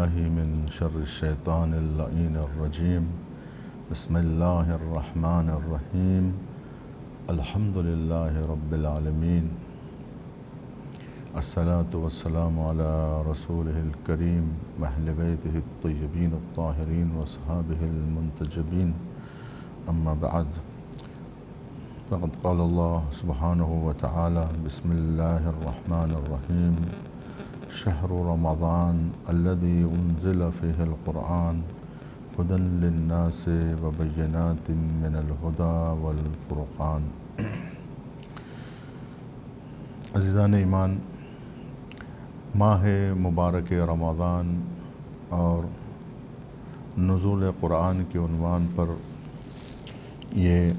بالله من شر الشيطان اللعين الرجيم. بسم الله الرحمن الرحيم. الحمد لله رب العالمين. الصلاة والسلام على رسوله الكريم وأهل بيته الطيبين الطاهرين وأصحابه المنتجبين. أما بعد، فقد قال الله سبحانه وتعالى: بسم الله الرحمن الرحيم. شهر رمضان الذي أنزل فيه القرآن هدى للناس وبينات من الهدى والفرقان. عزیزان ایمان، ماہ مبارک رمضان اور نزول قرآن کے عنوان پر یہ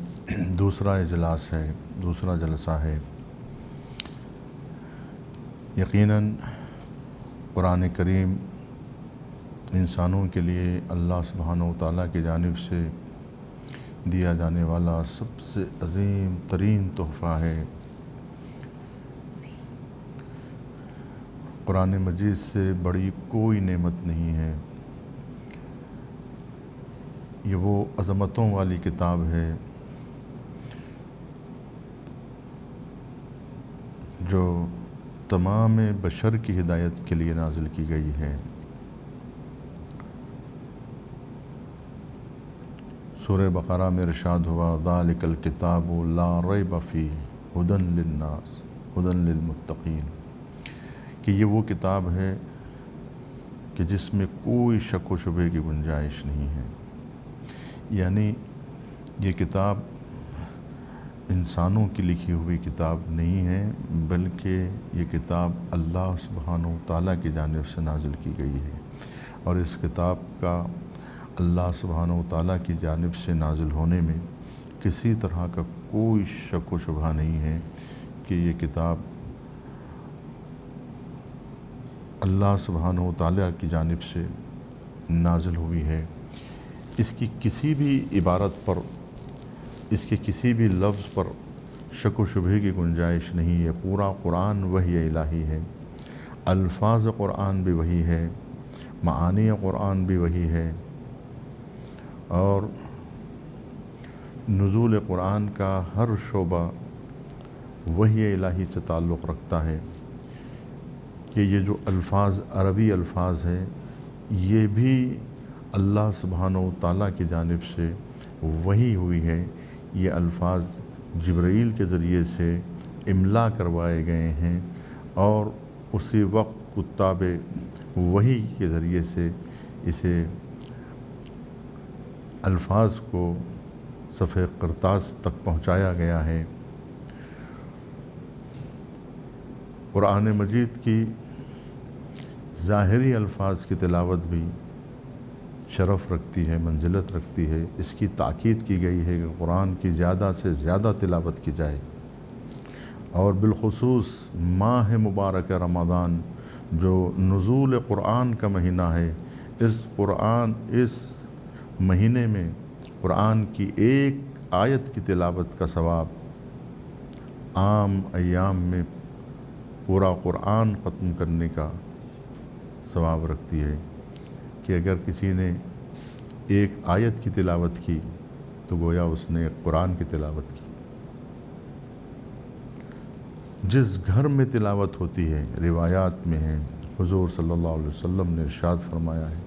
دوسرا اجلاس ہے، دوسرا جلسہ ہے۔ یقیناً قرآن کریم انسانوں کے لیے اللہ سبحانہ و تعالیٰ کی جانب سے دیا جانے والا سب سے عظیم ترین تحفہ ہے۔ قرآن مجید سے بڑی کوئی نعمت نہیں ہے۔ یہ وہ عظمتوں والی کتاب ہے جو تمام بشر کی ہدایت کے لیے نازل کی گئی ہے۔ سورہ بقرہ میں ارشاد ہوا: ذالک الکتاب لا ریب فیہ ھدی للناس ھدی للمتقین، کہ یہ وہ کتاب ہے کہ جس میں کوئی شک و شبہ کی گنجائش نہیں ہے۔ یعنی یہ کتاب انسانوں کی لکھی ہوئی کتاب نہیں ہے، بلکہ یہ کتاب اللہ سبحانہ و تعالیٰ کی جانب سے نازل کی گئی ہے، اور اس کتاب کا اللہ سبحانہ و تعالیٰ کی جانب سے نازل ہونے میں کسی طرح کا کوئی شک و شبہ نہیں ہے کہ یہ کتاب اللہ سبحانہ و تعالیٰ کی جانب سے نازل ہوئی ہے۔ اس کی کسی بھی عبارت پر، اس کے کسی بھی لفظ پر شک و شبہ کی گنجائش نہیں ہے۔ پورا قرآن وحی الہی ہے، الفاظ قرآن بھی وہی ہے، معانی قرآن بھی وہی ہے، اور نزول قرآن کا ہر شعبہ وحی الہی سے تعلق رکھتا ہے کہ یہ جو الفاظ عربی الفاظ ہیں یہ بھی اللہ سبحانہ و تعالیٰ کی جانب سے وحی ہوئی ہے۔ یہ الفاظ جبرائیل کے ذریعے سے املا کروائے گئے ہیں، اور اسی وقت کتاب وحی کے ذریعے سے اسے الفاظ کو صفحہ کرتاس تک پہنچایا گیا ہے۔ قرآن مجید کی ظاہری الفاظ کی تلاوت بھی شرف رکھتی ہے، منزلت رکھتی ہے۔ اس کی تاکید کی گئی ہے کہ قرآن کی زیادہ سے زیادہ تلاوت کی جائے، اور بالخصوص ماہ مبارک رمضان جو نزول قرآن کا مہینہ ہے، اس مہینے میں قرآن کی ایک آیت کی تلاوت کا ثواب عام ایام میں پورا قرآن ختم کرنے کا ثواب رکھتی ہے، کہ اگر کسی نے ایک آیت کی تلاوت کی تو گویا اس نے قرآن کی تلاوت کی۔ جس گھر میں تلاوت ہوتی ہے، روایات میں ہے، حضور صلی اللہ علیہ وسلم نے ارشاد فرمایا ہے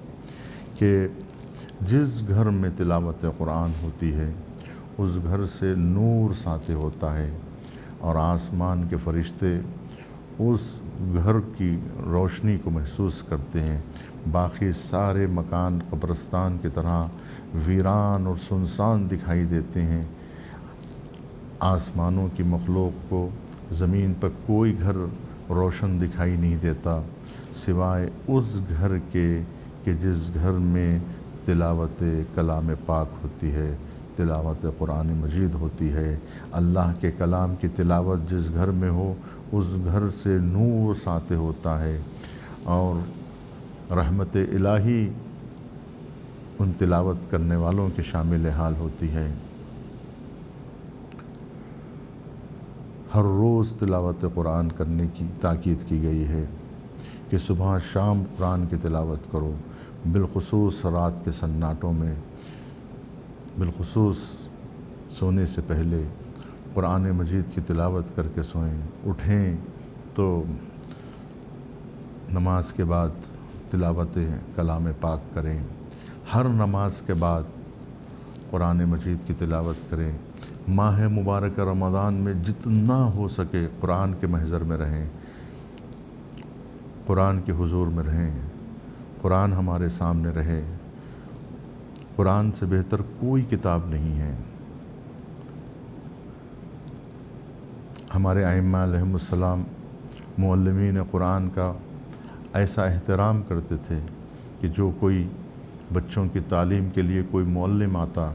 کہ جس گھر میں تلاوت قرآن ہوتی ہے اس گھر سے نور ساطع ہوتا ہے، اور آسمان کے فرشتے اس گھر کی روشنی کو محسوس کرتے ہیں۔ باقی سارے مکان قبرستان کی طرح ویران اور سنسان دکھائی دیتے ہیں۔ آسمانوں کی مخلوق کو زمین پر کوئی گھر روشن دکھائی نہیں دیتا سوائے اس گھر کے کہ جس گھر میں تلاوت کلام پاک ہوتی ہے، تلاوت قرآن مجید ہوتی ہے۔ اللہ کے کلام کی تلاوت جس گھر میں ہو اس گھر سے نور ساطع ہوتا ہے، اور رحمت الہی ان تلاوت کرنے والوں کے شامل حال ہوتی ہے۔ ہر روز تلاوت قرآن کرنے کی تاکید کی گئی ہے۔ کہ صبح شام قرآن کی تلاوت کرو، بالخصوص رات کے سناٹوں میں، بالخصوص سونے سے پہلے قرآن مجید کی تلاوت کر کے سوئیں۔ اٹھیں تو نماز کے بعد تلاوت کلام پاک کریں، ہر نماز کے بعد قرآن مجید کی تلاوت کریں۔ ماہ مبارک رمضان میں جتنا ہو سکے قرآن کے محضر میں رہیں، قرآن کے حضور میں رہیں، قرآن ہمارے سامنے رہے۔ قرآن سے بہتر کوئی کتاب نہیں ہے۔ ہمارے ائمہ علیہم السلام معلمین قرآن کا ایسا احترام کرتے تھے کہ جو کوئی بچوں کی تعلیم کے لیے کوئی معلم آتا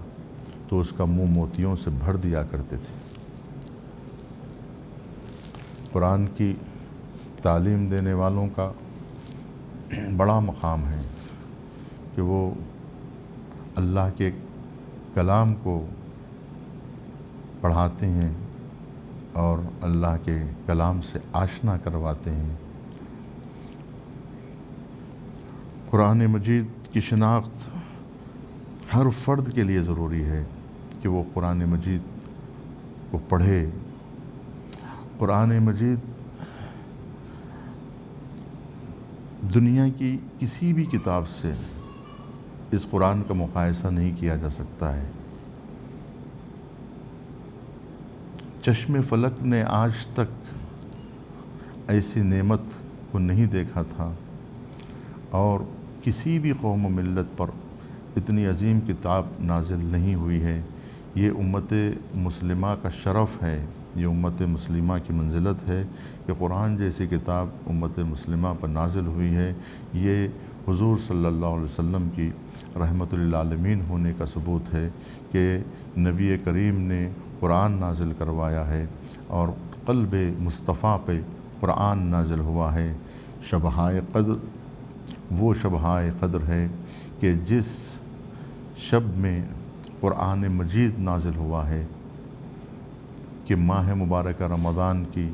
تو اس کا منہ موتیوں سے بھر دیا کرتے تھے۔ قرآن کی تعلیم دینے والوں کا بڑا مقام ہے کہ وہ اللہ کے کلام کو پڑھاتے ہیں اور اللہ کے کلام سے آشنا کرواتے ہیں۔ قرآن مجید کی شناخت ہر فرد کے لیے ضروری ہے کہ وہ قرآن مجید کو پڑھے۔ قرآن مجید دنیا کی کسی بھی کتاب سے اس قرآن کا مقایسہ نہیں کیا جا سکتا ہے۔ چشم فلک نے آج تک ایسی نعمت کو نہیں دیکھا تھا اور کسی بھی قوم و ملت پر اتنی عظیم کتاب نازل نہیں ہوئی ہے۔ یہ امت مسلمہ کا شرف ہے، یہ امت مسلمہ کی منزلت ہے کہ قرآن جیسی کتاب امت مسلمہ پر نازل ہوئی ہے۔ یہ حضور صلی اللہ علیہ وسلم کی رحمت للعالمین ہونے کا ثبوت ہے کہ نبی کریم نے قرآن نازل کروایا ہے اور قلب مصطفیٰ پہ قرآن نازل ہوا ہے۔ شبہائے قدر وہ شبہائے قدر ہے کہ جس شب میں قرآن مجید نازل ہوا ہے کہ ماہ مبارکہ رمضان کی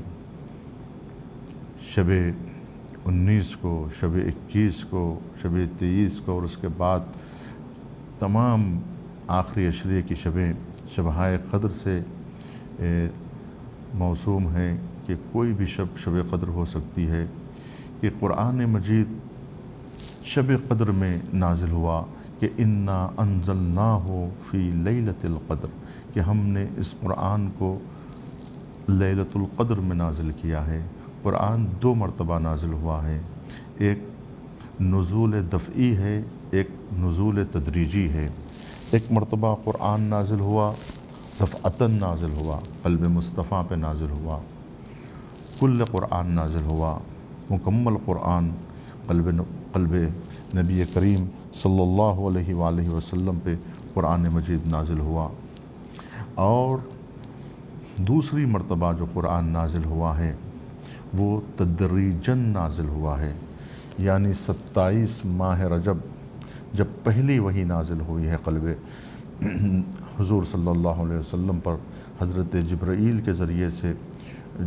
شب 19 کو، شب 21 کو، شب 23 کو اور اس کے بعد تمام آخری عشرے کی شبیں شبہائے قدر سے موسوم ہیں کہ کوئی بھی شب قدر ہو سکتی ہے۔ کہ قرآن مجید شب قدر میں نازل ہوا کہ انا انزلناہ فی لیلۃ القدر، کہ ہم نے اس قرآن کو لیلۃ القدر میں نازل کیا ہے۔ قرآن 2 مرتبہ نازل ہوا ہے، ایک نزول دفعی ہے، ایک نزول تدریجی ہے۔ ایک مرتبہ قرآن نازل ہوا، دفعتاً نازل ہوا، قلب مصطفیٰ پہ نازل ہوا، کل قرآن نازل ہوا، مکمل قرآن قلب نبی کریم صلی اللہ علیہ وآلہ وسلم پہ قرآن مجید نازل ہوا۔ اور دوسری مرتبہ جو قرآن نازل ہوا ہے وہ تدریجاً نازل ہوا ہے، یعنی 27 ماہ رجب جب پہلی وحی نازل ہوئی ہے قلب حضور صلی اللہ علیہ وسلم پر، حضرت جبرائیل کے ذریعے سے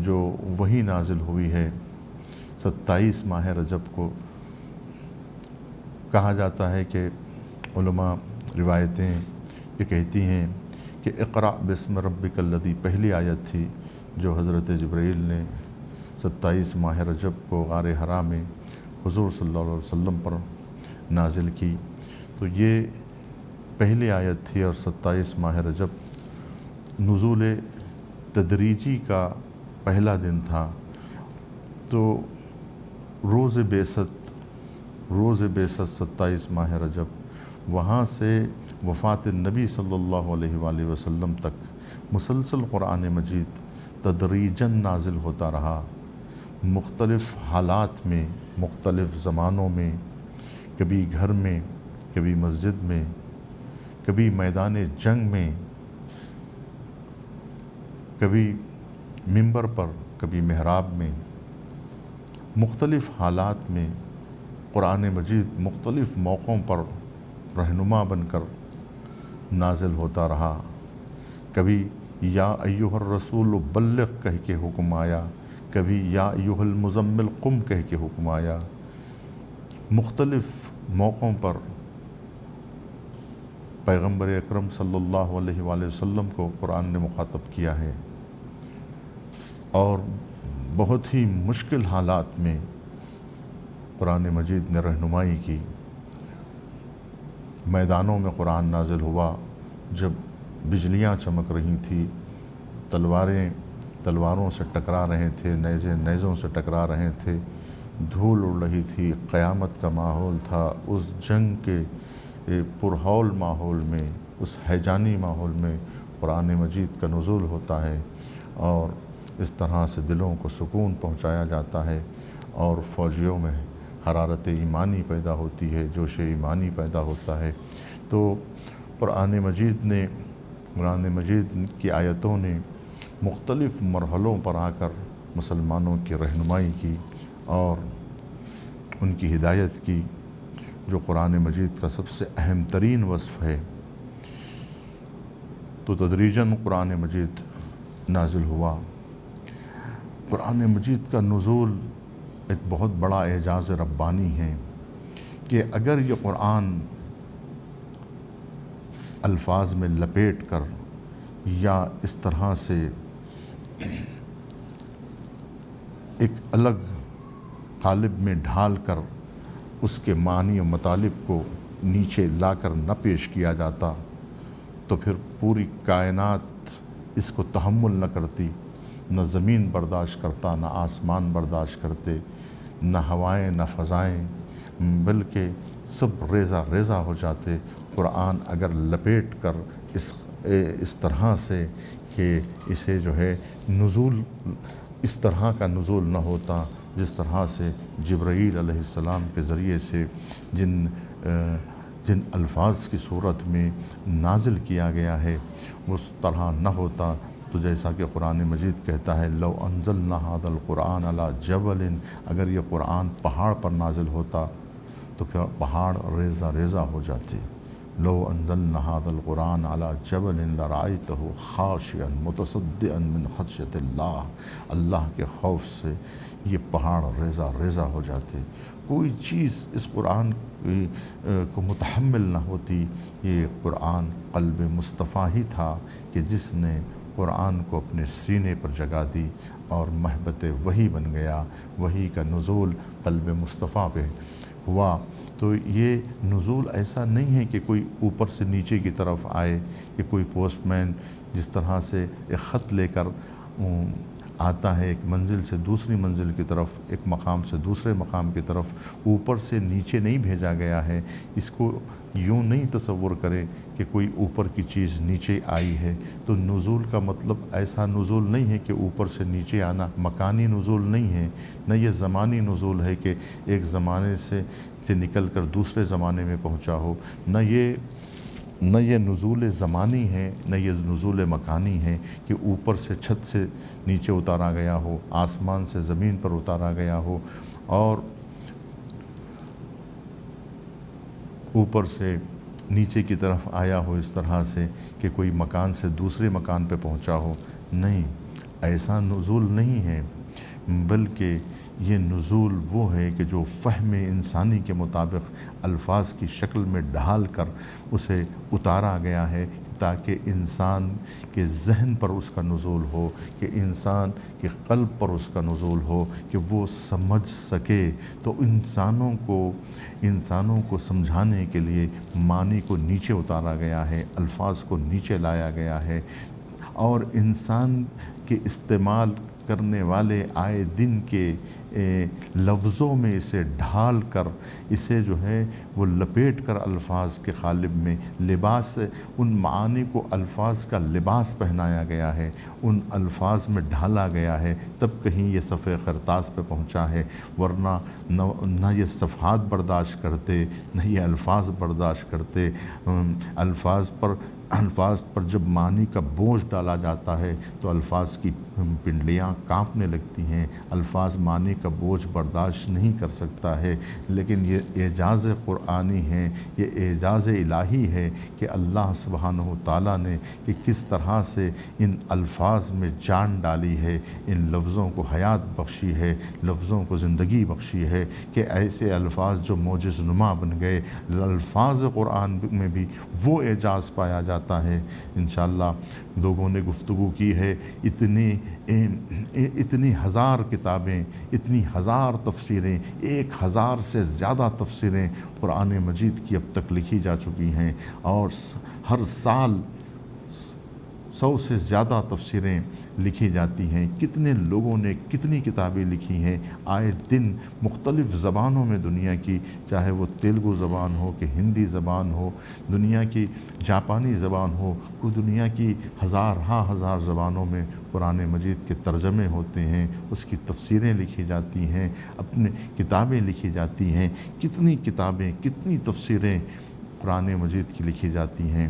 جو وحی نازل ہوئی ہے 27 ماہ رجب کو، کہا جاتا ہے کہ علماء روایتیں یہ کہتی ہیں کہ اقرأ بسم ربک الذی پہلی آیت تھی جو حضرت جبرائیل نے 27 ماہ رجب کو غار حرا میں حضور صلی اللہ علیہ وسلم پر نازل کی۔ تو یہ پہلی آیت تھی اور 27 ماہ رجب نزول تدریجی کا پہلا دن تھا۔ تو روز بعثت 27 ماہ رجب، وہاں سے وفات نبی صلی اللہ علیہ وآلہ وسلم تک مسلسل قرآن مجید تدریجاً نازل ہوتا رہا، مختلف حالات میں، مختلف زمانوں میں، کبھی گھر میں، کبھی مسجد میں، کبھی میدان جنگ میں، کبھی منبر پر، کبھی محراب میں، مختلف حالات میں قرآن مجید مختلف موقعوں پر رہنما بن کر نازل ہوتا رہا۔ کبھی یا ایھا الرسول بلغ کہہ کے حکم آیا، کبھی یا ایھا المزمل قم کہہ کے حکم آیا، مختلف موقعوں پر پیغمبر اکرم صلی اللہ علیہ وآلہ وسلم کو قرآن نے مخاطب کیا ہے، اور بہت ہی مشکل حالات میں قرآن مجید نے رہنمائی کی۔ میدانوں میں قرآن نازل ہوا جب بجلیاں چمک رہی تھیں، تلواروں سے ٹکرا رہے تھے، نیزے نیزوں سے ٹکرا رہے تھے، دھول اڑ رہی تھی، قیامت کا ماحول تھا۔ اس جنگ کے پرہول ماحول میں، اس ہیجانی ماحول میں قرآن مجید کا نزول ہوتا ہے، اور اس طرح سے دلوں کو سکون پہنچایا جاتا ہے، اور فوجیوں میں حرارت ایمانی پیدا ہوتی ہے، جوش ایمانی پیدا ہوتا ہے۔ تو قرآن مجید کی آیتوں نے مختلف مرحلوں پر آ کر مسلمانوں کی رہنمائی کی اور ان کی ہدایت کی، جو قرآن مجید کا سب سے اہم ترین وصف ہے۔ تو تدریجاً قرآن مجید نازل ہوا۔ قرآن مجید کا نزول ایک بہت بڑا اعجاز ربانی ہے کہ اگر یہ قرآن الفاظ میں لپیٹ کر یا اس طرح سے ایک الگ قالب میں ڈھال کر اس کے معنی و مطالب کو نیچے لا کر نہ پیش کیا جاتا تو پھر پوری کائنات اس کو تحمل نہ کرتی، نہ زمین برداشت کرتا، نہ آسمان برداشت کرتے، نہ ہوائیں نہ فضائیں، بلکہ سب ریزہ ریزہ ہو جاتے۔ قرآن اگر لپیٹ کر اس طرح سے کہ اسے جو ہے نزول، اس طرح کا نزول نہ ہوتا جس طرح سے جبرائیل علیہ السلام کے ذریعے سے جن الفاظ کی صورت میں نازل کیا گیا ہے اس طرح نہ ہوتا، تو جیسا کہ قرآن مجید کہتا ہے لو انزلنا ھذا القرآن علی جبل، اگر یہ قرآن پہاڑ پر نازل ہوتا تو پھر پہاڑ ریزہ ریزہ ہو جاتے۔ لو انزلنا ھذا القرآن علی جبل لرأیتہ خاشعا متصدعا من خشیۃ اللہ، اللہ کے خوف سے یہ پہاڑ ریزہ ریزہ ہو جاتے۔ کوئی چیز اس قرآن کو متحمل نہ ہوتی۔ یہ قرآن قلب مصطفیٰ ہی تھا کہ جس نے قرآن کو اپنے سینے پر جگہ دی اور محبت وحی بن گیا۔ وحی کا نزول قلب مصطفیٰ پہ ہوا۔ تو یہ نزول ایسا نہیں ہے کہ کوئی اوپر سے نیچے کی طرف آئے، کہ کوئی پوسٹ مین جس طرح سے ایک خط لے کر آتا ہے ایک منزل سے دوسری منزل کی طرف، ایک مقام سے دوسرے مقام کی طرف، اوپر سے نیچے نہیں بھیجا گیا ہے۔ اس کو یوں نہیں تصور کرے کہ کوئی اوپر کی چیز نیچے آئی ہے۔ تو نزول کا مطلب ایسا نزول نہیں ہے کہ اوپر سے نیچے آنا، مکانی نزول نہیں ہے، نہ یہ زمانی نزول ہے کہ ایک زمانے سے نکل کر دوسرے زمانے میں پہنچا ہو، نہ یہ نزول زمانی ہے، نہ یہ نزول مکانی ہے کہ اوپر سے چھت سے نیچے اتارا گیا ہو، آسمان سے زمین پر اتارا گیا ہو، اور اوپر سے نیچے کی طرف آیا ہو اس طرح سے کہ کوئی مکان سے دوسرے مکان پہ پہنچا ہو۔ نہیں، ایسا نزول نہیں ہے، بلکہ یہ نزول وہ ہے کہ جو فہم انسانی کے مطابق الفاظ کی شکل میں ڈھال کر اسے اتارا گیا ہے تاکہ انسان کے ذہن پر اس کا نزول ہو، کہ انسان کے قلب پر اس کا نزول ہو، کہ وہ سمجھ سکے۔ تو انسانوں کو سمجھانے کے لیے معنی کو نیچے اتارا گیا ہے، الفاظ کو نیچے لایا گیا ہے، اور انسان کے استعمال کرنے والے آئے دن کے لفظوں میں اسے ڈھال کر، اسے جو ہے وہ لپیٹ کر الفاظ کے قالب میں لباس، ان معانی کو الفاظ کا لباس پہنایا گیا ہے، ان الفاظ میں ڈھالا گیا ہے، تب کہیں یہ صفحہ قرطاس پہ پہنچا ہے، ورنہ نہ یہ صفحات برداشت کرتے، نہ یہ الفاظ برداشت کرتے۔ الفاظ پر جب معنی کا بوجھ ڈالا جاتا ہے تو الفاظ کی پنڈلیاں کانپنے لگتی ہیں، الفاظ معنی کا بوجھ برداشت نہیں کر سکتا ہے۔ لیکن یہ اعجاز قرآنی ہے، یہ اعجاز الہی ہے کہ اللہ سبحانہ و تعالیٰ نے کہ کس طرح سے ان الفاظ میں جان ڈالی ہے، ان لفظوں کو حیات بخشی ہے، لفظوں کو زندگی بخشی ہے کہ ایسے الفاظ جو معجز نما بن گئے۔ الفاظ قرآن میں بھی وہ اعجاز پایا جاتا ہے۔ انشاءاللہ لوگوں نے گفتگو کی ہے، اتنی ہزار کتابیں، اتنی ہزار تفسیریں، 1000 سے زیادہ تفسیریں قرآن مجید کی اب تک لکھی جا چکی ہیں، اور ہر سال 100 سے زیادہ تفسیریں لکھی جاتی ہیں۔ کتنے لوگوں نے کتنی کتابیں لکھی ہیں، آئے دن مختلف زبانوں میں دنیا کی، چاہے وہ تیلگو زبان ہو کہ ہندی زبان ہو، دنیا کی جاپانی زبان ہو، کوئی دنیا کی ہزار زبانوں میں قرآن مجید کے ترجمے ہوتے ہیں، اس کی تفسیریں لکھی جاتی ہیں، اپنے کتابیں لکھی جاتی ہیں۔ کتنی کتابیں، کتنی تفسیریں قرآن مجید کی لکھی جاتی ہیں۔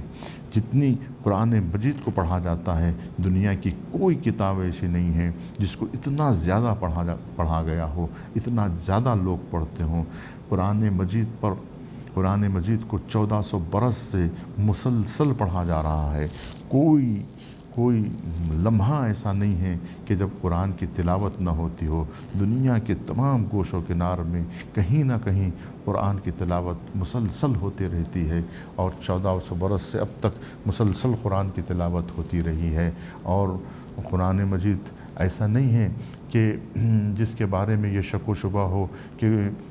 جتنی قرآن مجید کو پڑھا جاتا ہے، دنیا کی کوئی کتاب ایسی نہیں ہے جس کو اتنا زیادہ پڑھا گیا ہو، اتنا زیادہ لوگ پڑھتے ہوں۔ قرآن مجید کو 1400 برس سے مسلسل پڑھا جا رہا ہے۔ کوئی لمحہ ایسا نہیں ہے کہ جب قرآن کی تلاوت نہ ہوتی ہو۔ دنیا کے تمام گوش و کنار میں کہیں نہ کہیں قرآن کی تلاوت مسلسل ہوتی رہتی ہے، اور 1400 برس سے اب تک مسلسل قرآن کی تلاوت ہوتی رہی ہے۔ اور قرآن مجید ایسا نہیں ہے کہ جس کے بارے میں یہ شک و شبہ ہو کہ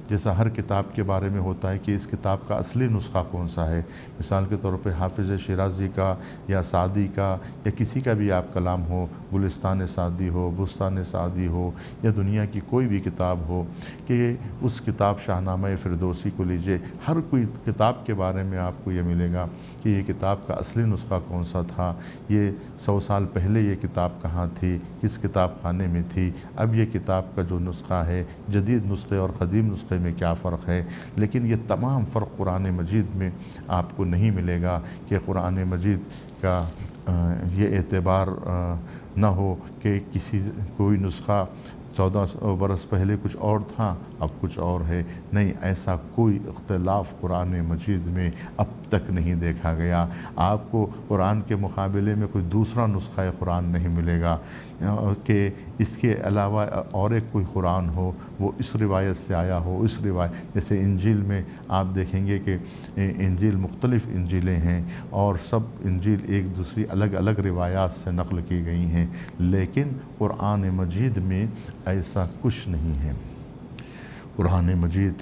جیسا ہر کتاب کے بارے میں ہوتا ہے کہ اس کتاب کا اصلی نسخہ کون سا ہے۔ مثال کے طور پہ حافظ شیرازی کا یا سعدی کا یا کسی کا بھی آپ کلام ہو، گلستان سعدی ہو، بستان سعدی ہو، یا دنیا کی کوئی بھی کتاب ہو، کہ اس کتاب شاہنامہ فردوسی کو لیجئے، ہر کوئی کتاب کے بارے میں آپ کو یہ ملے گا کہ یہ کتاب کا اصلی نسخہ کون سا تھا، یہ 100 سال پہلے یہ کتاب کہاں تھی، کس کتاب خانے میں تھی، اب یہ کتاب کا جو نسخہ ہے، جدید نسخے اور قدیم نسخے میں کیا فرق ہے۔ لیکن یہ تمام فرق قرآن مجید میں آپ کو نہیں ملے گا کہ قرآن مجید کا یہ اعتبار نہ ہو کہ کوئی نسخہ 1400 برس پہلے کچھ اور تھا، اب کچھ اور ہے۔ نہیں، ایسا کوئی اختلاف قرآن مجید میں اب تک نہیں دیکھا گیا۔ آپ کو قرآن کے مقابلے میں کوئی دوسرا نسخہ قرآن نہیں ملے گا کہ اس کے علاوہ اور ایک کوئی قرآن ہو، وہ اس روایت سے آیا ہو، اس روایت جیسے انجیل میں آپ دیکھیں گے کہ انجیل مختلف انجیلیں ہیں، اور سب انجیل ایک دوسری الگ الگ روایات سے نقل کی گئی ہیں، لیکن قرآن مجید میں ایسا کچھ نہیں ہے۔ قرآن مجید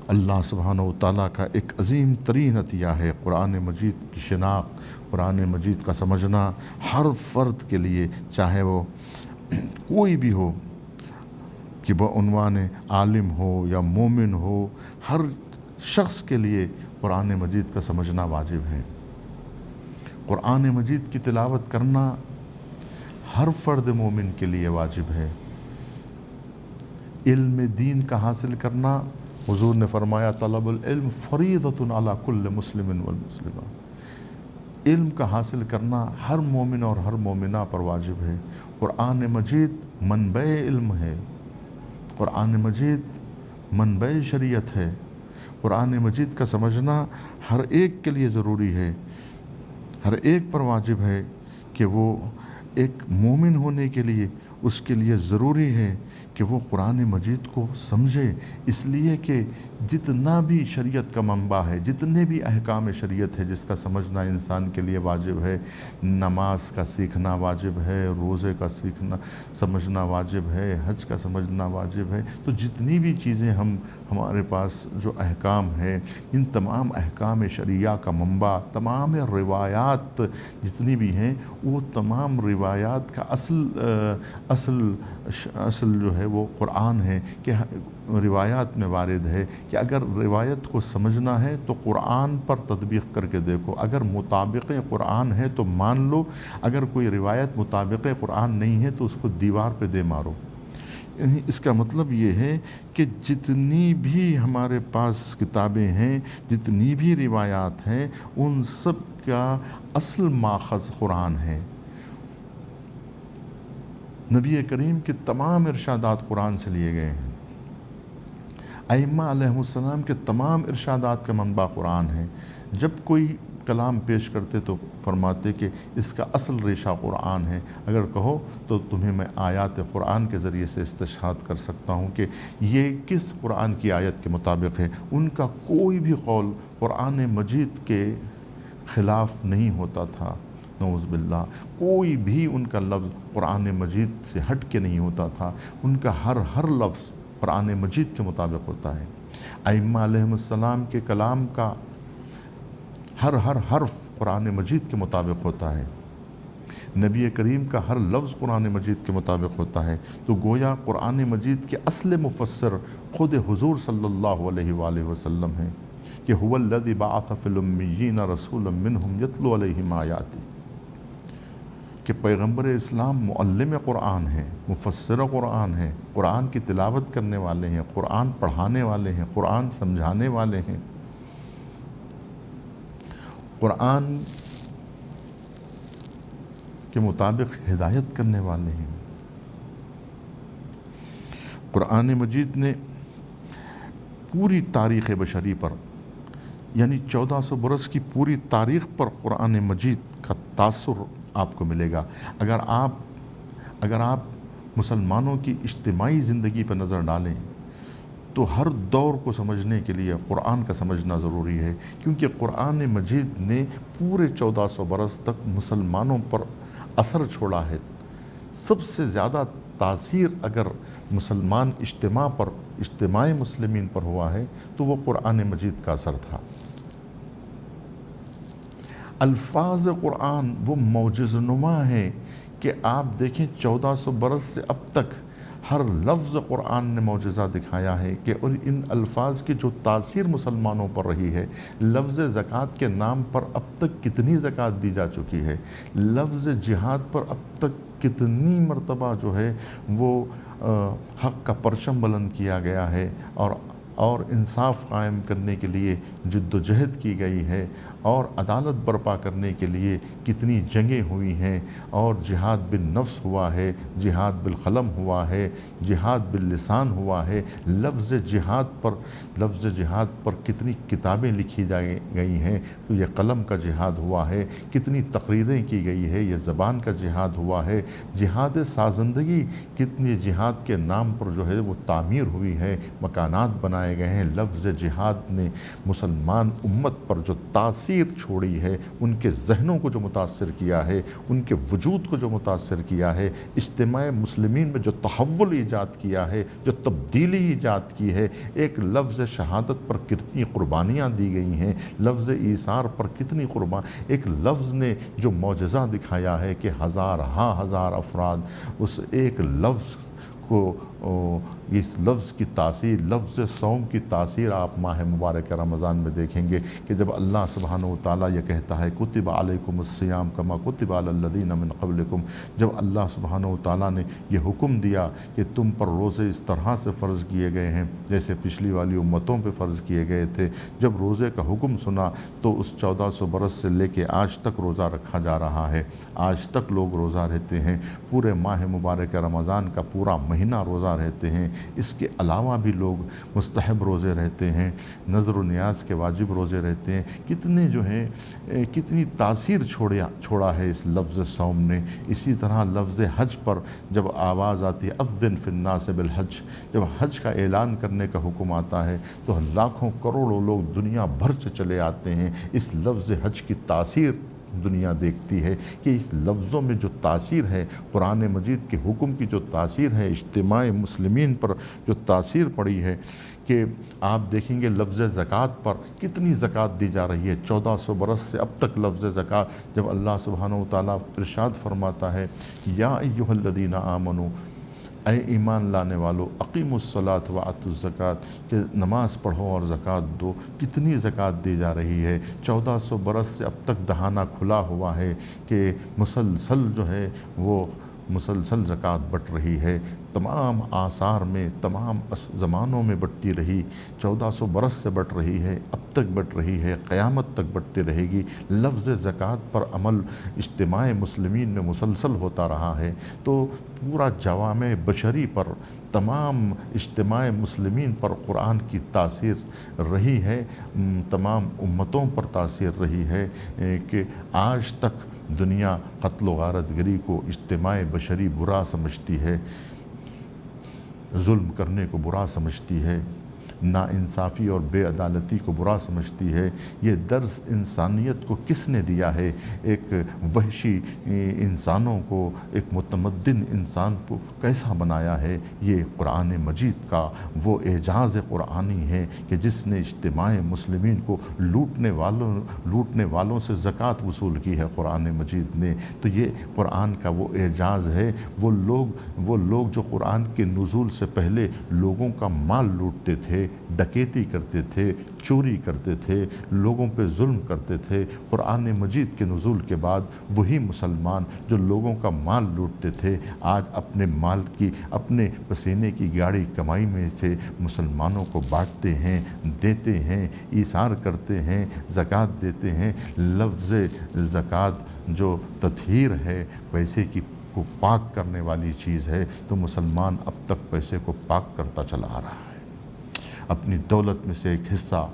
اللہ سبحانہ و تعالیٰ کا ایک عظیم ترین عطیہ ہے۔ قرآن مجید کی شناخت، قرآن مجید کا سمجھنا ہر فرد کے لیے، چاہے وہ کوئی بھی ہو، کہ بعنوان عالم ہو یا مومن ہو، ہر شخص کے لیے قرآن مجید کا سمجھنا واجب ہے۔ قرآن مجید کی تلاوت کرنا ہر فرد مومن کے لیے واجب ہے۔ علم دین کا حاصل کرنا، حضور نے فرمایا طلب العلم فریضۃ علی کل مسلم والمسلمہ، علم کا حاصل کرنا ہر مومن اور ہر مومنہ پر واجب ہے۔ قرآن مجید منبع علم ہے، قرآن مجید منبع شریعت ہے۔ قرآن مجید کا سمجھنا ہر ایک کے لیے ضروری ہے، ہر ایک پر واجب ہے کہ وہ ایک مومن ہونے کے لیے اس کے لیے ضروری ہے کہ وہ قرآن مجید کو سمجھے، اس لیے کہ جتنا بھی شریعت کا منبع ہے، جتنے بھی احکام شریعت ہے جس کا سمجھنا انسان کے لیے واجب ہے، نماز کا سیکھنا واجب ہے، روزے کا سمجھنا واجب ہے، حج کا سمجھنا واجب ہے، تو جتنی بھی چیزیں ہمارے پاس جو احکام ہیں، ان تمام احکام شریعہ کا منبع، تمام روایات جتنی بھی ہیں، وہ تمام روایات کا اصل جو ہے وہ قرآن ہے، کہ روایات میں وارد ہے کہ اگر روایت کو سمجھنا ہے تو قرآن پر تطبیق کر کے دیکھو، اگر مطابق قرآن ہے تو مان لو، اگر کوئی روایت مطابق قرآن نہیں ہے تو اس کو دیوار پہ دے مارو۔ اس کا مطلب یہ ہے کہ جتنی بھی ہمارے پاس کتابیں ہیں، جتنی بھی روایات ہیں، ان سب کا اصل ماخذ قرآن ہے۔ نبی کریم کے تمام ارشادات قرآن سے لیے گئے ہیں، ائمہ علیہم السلام کے تمام ارشادات کا منبع قرآن ہے۔ جب کوئی کلام پیش کرتے تو فرماتے کہ اس کا اصل ریشہ قرآن ہے، اگر کہو تو تمہیں میں آیات قرآن کے ذریعے سے استشہاد کر سکتا ہوں کہ یہ کس قرآن کی آیت کے مطابق ہے۔ ان کا کوئی بھی قول قرآن مجید کے خلاف نہیں ہوتا تھا، نعوذ باللہ، کوئی بھی ان کا لفظ قرآن مجید سے ہٹ کے نہیں ہوتا تھا، ان کا ہر لفظ قرآن مجید کے مطابق ہوتا ہے۔ ائمہ علیہم السلام کے کلام کا ہر حرف قرآن مجید کے مطابق ہوتا ہے، نبی کریم کا ہر لفظ قرآن مجید کے مطابق ہوتا ہے۔ تو گویا قرآن مجید کے اصل مفسر خود حضور صلی اللہ علیہ وآلہ وسلم ہیں کہ هو الذی بعث فی الامیین رسولا منہم یتلو علیہم آیاتی، کہ پیغمبر اسلام معلم قرآن ہیں، مفسر قرآن ہیں، قرآن کی تلاوت کرنے والے ہیں، قرآن پڑھانے والے ہیں، قرآن سمجھانے والے ہیں، قرآن کے مطابق ہدایت کرنے والے ہیں۔ قرآن مجید نے پوری تاریخ بشری پر، یعنی 1400 برس کی پوری تاریخ پر قرآن مجید کا تاثر آپ کو ملے گا۔ اگر آپ مسلمانوں کی اجتماعی زندگی پر نظر ڈالیں تو ہر دور کو سمجھنے کے لیے قرآن کا سمجھنا ضروری ہے، کیونکہ قرآن مجید نے پورے 1400 برس تک مسلمانوں پر اثر چھوڑا ہے۔ سب سے زیادہ تاثیر اگر مسلمان اجتماع مسلمین پر ہوا ہے تو وہ قرآن مجید کا اثر تھا۔ الفاظ قرآن وہ معجز نما ہیں کہ آپ دیکھیں 1400 برس سے اب تک ہر لفظ قرآن نے معجزہ دکھایا ہے کہ ان الفاظ کی جو تاثیر مسلمانوں پر رہی ہے۔ لفظ زکوٰۃ کے نام پر اب تک کتنی زکوٰۃ دی جا چکی ہے، لفظ جہاد پر اب تک کتنی مرتبہ جو ہے وہ حق کا پرچم بلند کیا گیا ہے، اور انصاف قائم کرنے کے لیے جد و جہد کی گئی ہے، اور عدالت برپا کرنے کے لیے کتنی جنگیں ہوئی ہیں، اور جہاد بالنفس ہوا ہے، جہاد بالقلم ہوا ہے، جہاد باللسان ہوا ہے۔ لفظ جہاد پر کتنی کتابیں لکھی گئی ہیں، یہ قلم کا جہاد ہوا ہے، کتنی تقریریں کی گئی ہے، یہ زبان کا جہاد ہوا ہے۔ جہاد سازندگی کتنی جہاد کے نام پر جو ہے وہ تعمیر ہوئی ہے، مکانات بنائے گئے ہیں۔ لفظ جہاد نے مسلمان امت پر جو تاثیر چھوڑی ہے، ان کے ذہنوں کو جو متاثر کیا ہے، ان کے وجود کو جو متاثر کیا ہے، اجتماع مسلمین میں جو تحول ایجاد کیا ہے، جو تبدیلی ایجاد کی ہے، ایک لفظ شہادت پر کتنی قربانیاں دی گئی ہیں، لفظ ایثار پر کتنی ایک لفظ نے جو معجزہ دکھایا ہے کہ ہزار افراد اس ایک لفظ کو، اس لفظ کی تاثیر، لفظ صوم کی تاثیر آپ ماہ مبارک رمضان میں دیکھیں گے کہ جب اللہ سبحانہ و تعالیٰ یہ کہتا ہے کتب علیکم الصیام کما کتب علی الذین من قبلکم، جب اللہ سبحانہ و تعالیٰ نے یہ حکم دیا کہ تم پر روزے اس طرح سے فرض کیے گئے ہیں جیسے پچھلی والی امتوں پہ فرض کیے گئے تھے، جب روزے کا حکم سنا تو اس 1400 برس سے لے کے آج تک روزہ رکھا جا رہا ہے، آج تک لوگ روزہ رہتے ہیں، پورے ماہ مبارک رمضان کا پورا مہینہ روزہ رہتے ہیں۔ اس کے علاوہ بھی لوگ مستحب روزے رہتے ہیں، نذر و نیاز کے واجب روزے رہتے ہیں۔ کتنے جو ہیں کتنی تاثیر چھوڑا ہے اس لفظ صوم نے۔ اسی طرح لفظ حج پر جب آواز آتی ہے اذن فی الناس بالحج، جب حج کا اعلان کرنے کا حکم آتا ہے تو لاکھوں کروڑوں لوگ دنیا بھر سے چلے آتے ہیں۔ اس لفظ حج کی تاثیر دنیا دیکھتی ہے کہ اس لفظوں میں جو تاثیر ہے، قرآن مجید کے حکم کی جو تاثیر ہے، اجتماع مسلمین پر جو تاثیر پڑی ہے، کہ آپ دیکھیں گے لفظ زکوٰۃ پر کتنی زکوٰۃ دی جا رہی ہے 1400 برس سے اب تک۔ لفظ زکوٰۃ جب اللہ سبحانہ و تعالیٰ ارشاد فرماتا ہے یا ایھا الذین آمنوا، اے ایمان لانے والو، اقیموا الصلاۃ وآتوا الزکوٰۃ، کہ نماز پڑھو اور زکوٰۃ دو۔ کتنی زکوٰۃ دی جا رہی ہے 1400 برس سے اب تک، دہانہ کھلا ہوا ہے کہ مسلسل جو ہے وہ مسلسل زکوٰۃ بٹ رہی ہے۔ تمام آثار میں تمام زمانوں میں بٹتی رہی، 1400 برس سے بٹ رہی ہے، اب تک بٹ رہی ہے، قیامت تک بٹتی رہے گی۔ لفظ زکوٰۃ پر عمل اجتماع مسلمین میں مسلسل ہوتا رہا ہے، تو پورا جوامع بشری پر، تمام اجتماع مسلمین پر قرآن کی تاثیر رہی ہے، تمام امتوں پر تاثیر رہی ہے کہ آج تک دنیا قتل و غارت گری کو اجتماع بشری برا سمجھتی ہے، ظلم کرنے کو برا سمجھتی ہے، ناانصافی اور بے عدالتی کو برا سمجھتی ہے۔ یہ درس انسانیت کو کس نے دیا ہے؟ ایک وحشی انسانوں کو، ایک متمدن انسان کو کیسا بنایا ہے؟ یہ قرآن مجید کا وہ اعجاز قرآنی ہے کہ جس نے اجتماع مسلمین کو لوٹنے والوں سے زکوٰۃ وصول کی ہے قرآن مجید نے۔ تو یہ قرآن کا وہ اعجاز ہے۔ وہ لوگ جو قرآن کے نزول سے پہلے لوگوں کا مال لوٹتے تھے، ڈکیتی کرتے تھے، چوری کرتے تھے، لوگوں پہ ظلم کرتے تھے، قرآن مجید کے نزول کے بعد وہی مسلمان جو لوگوں کا مال لوٹتے تھے، آج اپنے پسینے کی گاڑی کمائی میں سے مسلمانوں کو بانٹتے ہیں، دیتے ہیں، ایثار کرتے ہیں، زکوٰۃ دیتے ہیں۔ لفظ زکوٰۃ جو تطہیر ہے، پیسے کو پاک کرنے والی چیز ہے، تو مسلمان اب تک پیسے کو پاک کرتا چلا آ رہا ہے، اپنی دولت میں سے ایک حصہ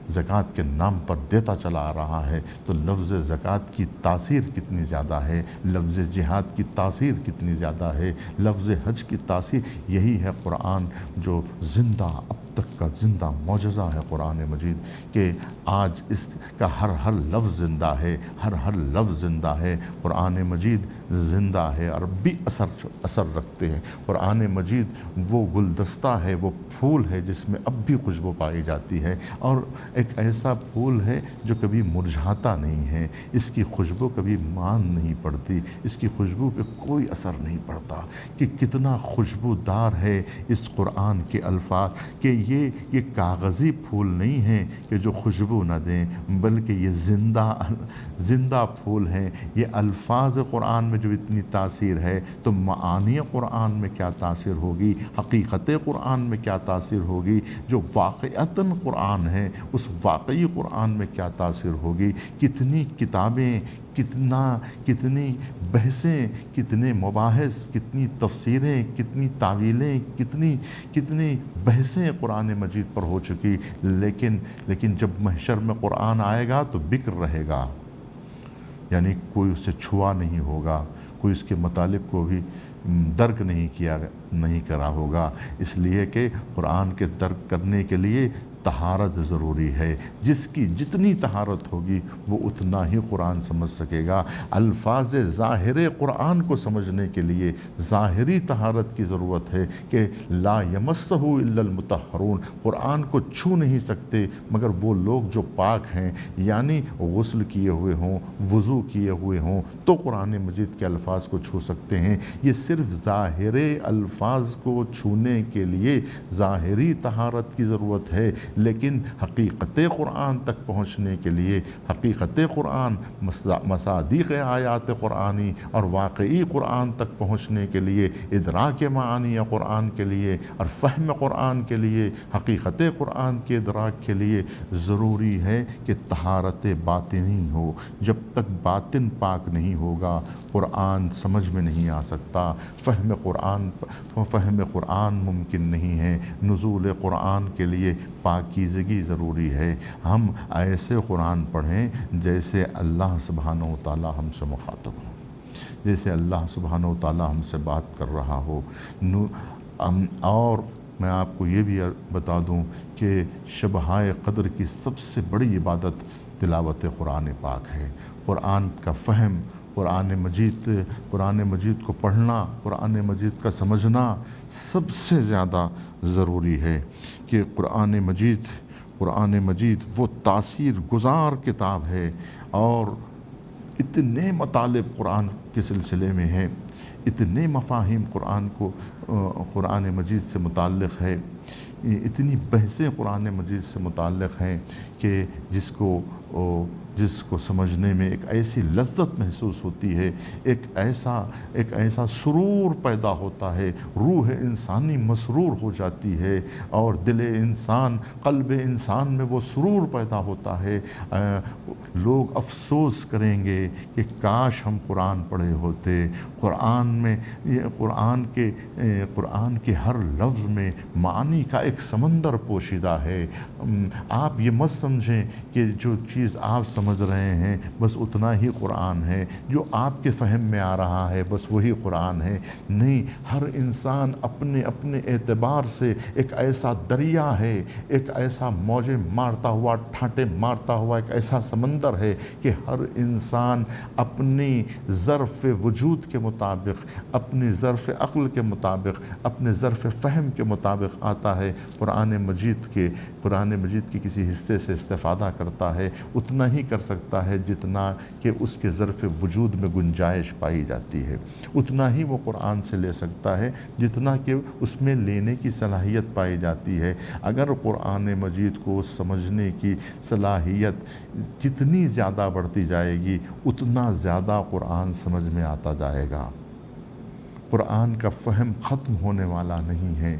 زکوٰۃ کے نام پر دیتا چلا آ رہا ہے۔ تو لفظ زکوٰۃ کی تاثیر کتنی زیادہ ہے، لفظ جہاد کی تاثیر کتنی زیادہ ہے، لفظ حج کی تاثیر، یہی ہے قرآن جو زندہ، اب تک کا زندہ معجزہ ہے قرآن مجید، کہ آج اس کا ہر لفظ زندہ ہے، ہر لفظ زندہ ہے۔ قرآن مجید زندہ ہے اور اب بھی اثر رکھتے ہیں۔ قرآن مجید وہ گلدستہ ہے، وہ پھول ہے جس میں اب بھی خوشبو پائی جاتی ہے، اور ایک ایسا پھول ہے جو کبھی مرجھاتا نہیں ہے، اس کی خوشبو کبھی ماند نہیں پڑتی، اس کی خوشبو پہ کوئی اثر نہیں پڑتا۔ کہ کتنا خوشبودار ہے اس قرآن کے الفاظ، کہ یہ کاغذی پھول نہیں ہیں کہ جو خوشبو نہ دیں، بلکہ یہ زندہ پھول ہیں۔ یہ الفاظ قرآن میں جو اتنی تاثیر ہے، تو معانی قرآن میں کیا تاثیر ہوگی، حقیقت قرآن میں کیا تاثیر ہوگی، جو واقعتاً قرآن ہے اس واقعی قرآن میں کیا تاثیر ہوگی۔ کتنی کتابیں، کتنی بحثیں، کتنے مباحث، کتنی تفسیریں، کتنی تعویلیں، کتنی بحثیں قرآن مجید پر ہو چکی، لیکن جب محشر میں قرآن آئے گا تو بکر رہے گا، یعنی کوئی اسے چھوا نہیں ہوگا، کوئی اس کے مطالب کو بھی درک نہیں کرا ہوگا، اس لیے کہ قرآن کے درک کرنے کے لیے طہارت ضروری ہے۔ جس کی جتنی طہارت ہوگی وہ اتنا ہی قرآن سمجھ سکے گا۔ الفاظ ظاہر قرآن کو سمجھنے کے لیے ظاہری طہارت کی ضرورت ہے، کہ لا یمسہ الا المطہرون، قرآن کو چھو نہیں سکتے مگر وہ لوگ جو پاک ہیں، یعنی غسل کیے ہوئے ہوں، وضو کیے ہوئے ہوں، تو قرآن مجید کے الفاظ کو چھو سکتے ہیں۔ یہ صرف ظاہر الفاظ کو چھونے کے لیے ظاہری طہارت کی ضرورت ہے، لیکن حقیقت قرآن تک پہنچنے کے لیے، حقیقت قرآن، مصادیق آیات قرآنی اور واقعی قرآن تک پہنچنے کے لیے، ادراک معانی قرآن کے لیے اور فہم قرآن کے لیے، حقیقت قرآن کے ادراک کے لیے ضروری ہے کہ طہارت باطنی ہو۔ جب تک باطن پاک نہیں ہوگا قرآن سمجھ میں نہیں آ سکتا، فہم قرآن ممکن نہیں ہے۔ نزول قرآن کے لیے پاکیزگی ضروری ہے۔ ہم ایسے قرآن پڑھیں جیسے اللہ سبحانہ و تعالی ہم سے مخاطب ہو، جیسے اللہ سبحانہ و تعالی ہم سے بات کر رہا ہو۔ اور میں آپ کو یہ بھی بتا دوں کہ شبہائے قدر کی سب سے بڑی عبادت تلاوت قرآن پاک ہے۔ قرآن کا فہم، قرآن مجید کو پڑھنا، قرآن مجید کا سمجھنا سب سے زیادہ ضروری ہے، کہ قرآن مجید وہ تاثیر گزار کتاب ہے، اور اتنے مطالب قرآن کے سلسلے میں ہیں، اتنے مفاہیم قرآن مجید سے متعلق ہے، اتنی بحثیں قرآن مجید سے متعلق ہیں کہ جس کو جس کو سمجھنے میں ایک ایسی لذت محسوس ہوتی ہے، ایک ایسا سرور پیدا ہوتا ہے، روح انسانی مسرور ہو جاتی ہے اور دل انسان، قلب انسان میں وہ سرور پیدا ہوتا ہے۔ لوگ افسوس کریں گے کہ کاش ہم قرآن پڑھے ہوتے۔ قرآن میں قرآن کے ہر لفظ میں معانی کا ایک سمندر پوشیدہ ہے۔ آپ یہ مت سمجھیں کہ جو چیز آپ سمجھ رہے ہیں بس اتنا ہی قرآن ہے، جو آپ کے فہم میں آ رہا ہے بس وہی قرآن ہے۔ نہیں، ہر انسان اپنے اپنے اعتبار سے ایک ایسا دریا ہے، ایک ایسا موجیں مارتا ہوا، ٹھانٹے مارتا ہوا ایک ایسا سمندر ہے کہ ہر انسان اپنی ظرف وجود کے مطابق، اپنی ظرف عقل کے مطابق، اپنے ظرف فہم کے مطابق آتا ہے، قرآن مجید کے کسی حصے سے استفادہ کرتا ہے، اتنا ہی کر سکتا ہے جتنا کہ اس کے ظرف وجود میں گنجائش پائی جاتی ہے، اتنا ہی وہ قرآن سے لے سکتا ہے جتنا کہ اس میں لینے کی صلاحیت پائی جاتی ہے۔ اگر قرآن مجید کو سمجھنے کی صلاحیت جتنی زیادہ بڑھتی جائے گی اتنا زیادہ قرآن سمجھ میں آتا جائے گا۔ قرآن کا فہم ختم ہونے والا نہیں ہے۔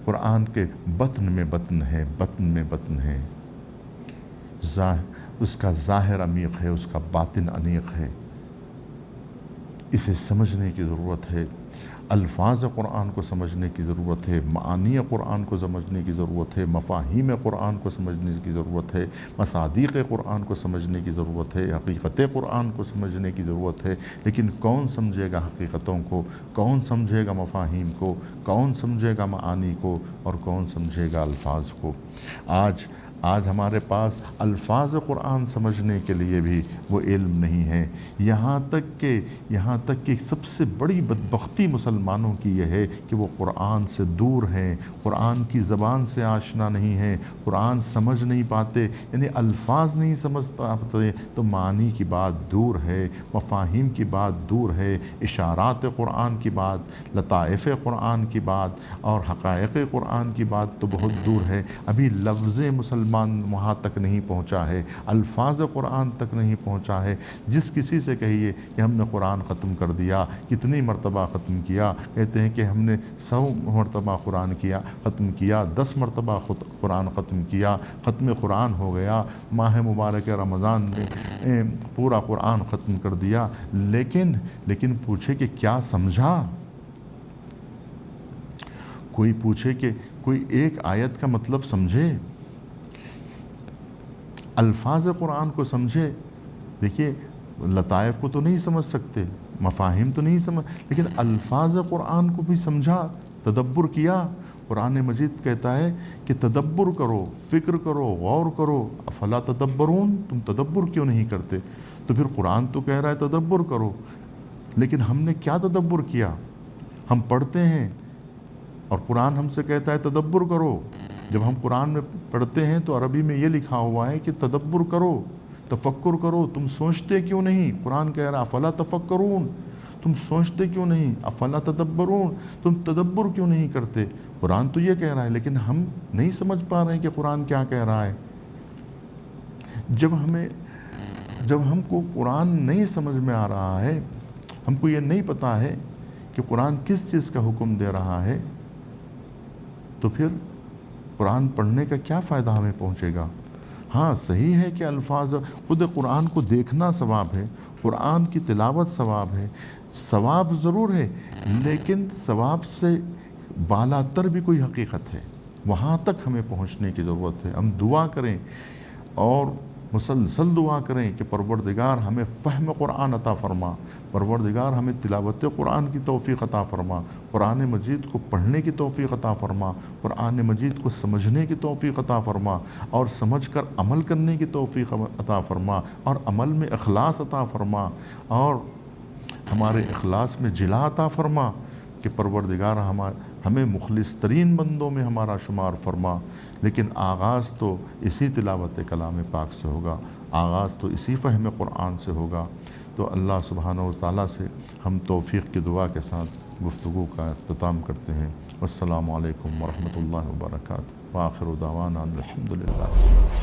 قرآن کے بطن میں بطن ہے، بطن میں بطن ہے۔ اس کا ظاہر عمیق ہے، اس کا باطن انیق ہے۔ اسے سمجھنے کی ضرورت ہے، الفاظ قرآن کو سمجھنے کی ضرورت ہے، معانی قرآن کو سمجھنے کی ضرورت ہے، مفاہیم قرآن کو سمجھنے کی ضرورت ہے، مصادیق قرآن کو سمجھنے کی ضرورت ہے، حقیقت قرآن کو سمجھنے کی ضرورت ہے۔ لیکن کون سمجھے گا حقیقتوں کو، کون سمجھے گا مفاہیم کو، کون سمجھے گا معانی کو، اور کون سمجھے گا الفاظ کو؟ آج ہمارے پاس الفاظ قرآن سمجھنے کے لیے بھی وہ علم نہیں ہے۔ یہاں تک کہ سب سے بڑی بدبختی مسلمانوں کی یہ ہے کہ وہ قرآن سے دور ہیں، قرآن کی زبان سے آشنا نہیں ہیں، قرآن سمجھ نہیں پاتے، یعنی الفاظ نہیں سمجھ پاتے تو معنی کی بات دور ہے، مفاہیم کی بات دور ہے، اشارات قرآن کی بات، لطائف قرآن کی بات اور حقائق قرآن کی بات تو بہت دور ہے۔ ابھی لفظ مسلمان وہاں تک نہیں پہنچا ہے، الفاظ قرآن تک نہیں پہنچا ہے۔ جس کسی سے کہیے کہ ہم نے قرآن ختم کر دیا، کتنی مرتبہ ختم کیا، کہتے ہیں کہ ہم نے 100 مرتبہ قرآن ختم کیا، 10 مرتبہ قرآن ختم کیا، ختم قرآن ہو گیا، ماہ مبارک رمضان میں پورا قرآن ختم کر دیا۔ لیکن پوچھے کہ کیا سمجھا؟ کوئی پوچھے کہ کوئی ایک آیت کا مطلب سمجھے، الفاظ قرآن کو سمجھے۔ دیکھیے، لطائف کو تو نہیں سمجھ سکتے، مفاہیم تو نہیں سمجھ، لیکن الفاظ قرآن کو بھی سمجھا، تدبر کیا۔ قرآن مجید کہتا ہے کہ تدبر کرو، فکر کرو، غور کرو، افلا تدبرون، تم تدبر کیوں نہیں کرتے؟ تو پھر قرآن تو کہہ رہا ہے تدبر کرو، لیکن ہم نے کیا تدبر کیا؟ ہم پڑھتے ہیں اور قرآن ہم سے کہتا ہے تدبر کرو۔ جب ہم قرآن میں پڑھتے ہیں تو عربی میں یہ لکھا ہوا ہے کہ تدبر کرو، تفکر کرو، تم سوچتے کیوں نہیں؟ قرآن کہہ رہا افلا تفکرون، تم سوچتے کیوں نہیں؟ افلا تدبرون، تم تدبر کیوں نہیں کرتے؟ قرآن تو یہ کہہ رہا ہے، لیکن ہم نہیں سمجھ پا رہے ہیں کہ قرآن کیا کہہ رہا ہے۔ جب ہم کو قرآن نہیں سمجھ میں آ رہا ہے، ہم کو یہ نہیں پتا ہے کہ قرآن کس چیز کا حکم دے رہا ہے، تو پھر قرآن پڑھنے کا کیا فائدہ ہمیں پہنچے گا؟ ہاں صحیح ہے کہ الفاظ، خود قرآن کو دیکھنا ثواب ہے، قرآن کی تلاوت ثواب ہے، ثواب ضرور ہے، لیکن ثواب سے بالا تر بھی کوئی حقیقت ہے، وہاں تک ہمیں پہنچنے کی ضرورت ہے۔ ہم دعا کریں اور مسلسل دعا کریں کہ پروردگار ہمیں فہم قرآن عطا فرما، پروردگار ہمیں تلاوت قرآن کی توفیق عطا فرما، قرآن مجید کو پڑھنے کی توفیق عطا فرما، قرآن مجید کو سمجھنے کی توفیق عطا فرما، اور سمجھ کر عمل کرنے کی توفیق عطا فرما، اور عمل میں اخلاص عطا فرما، اور ہمارے اخلاص میں جلا عطا فرما کہ پروردگار ہمیں مخلص ترین بندوں میں ہمارا شمار فرما۔ لیکن آغاز تو اسی تلاوت کلام پاک سے ہوگا، آغاز تو اسی فہم قرآن سے ہوگا۔ تو اللہ سبحانہ و تعالیٰ سے ہم توفیق کی دعا کے ساتھ گفتگو کا اختتام کرتے ہیں۔ والسلام علیکم ورحمۃ اللہ وبرکاتہ، وآخر دعوانا الحمدللہ۔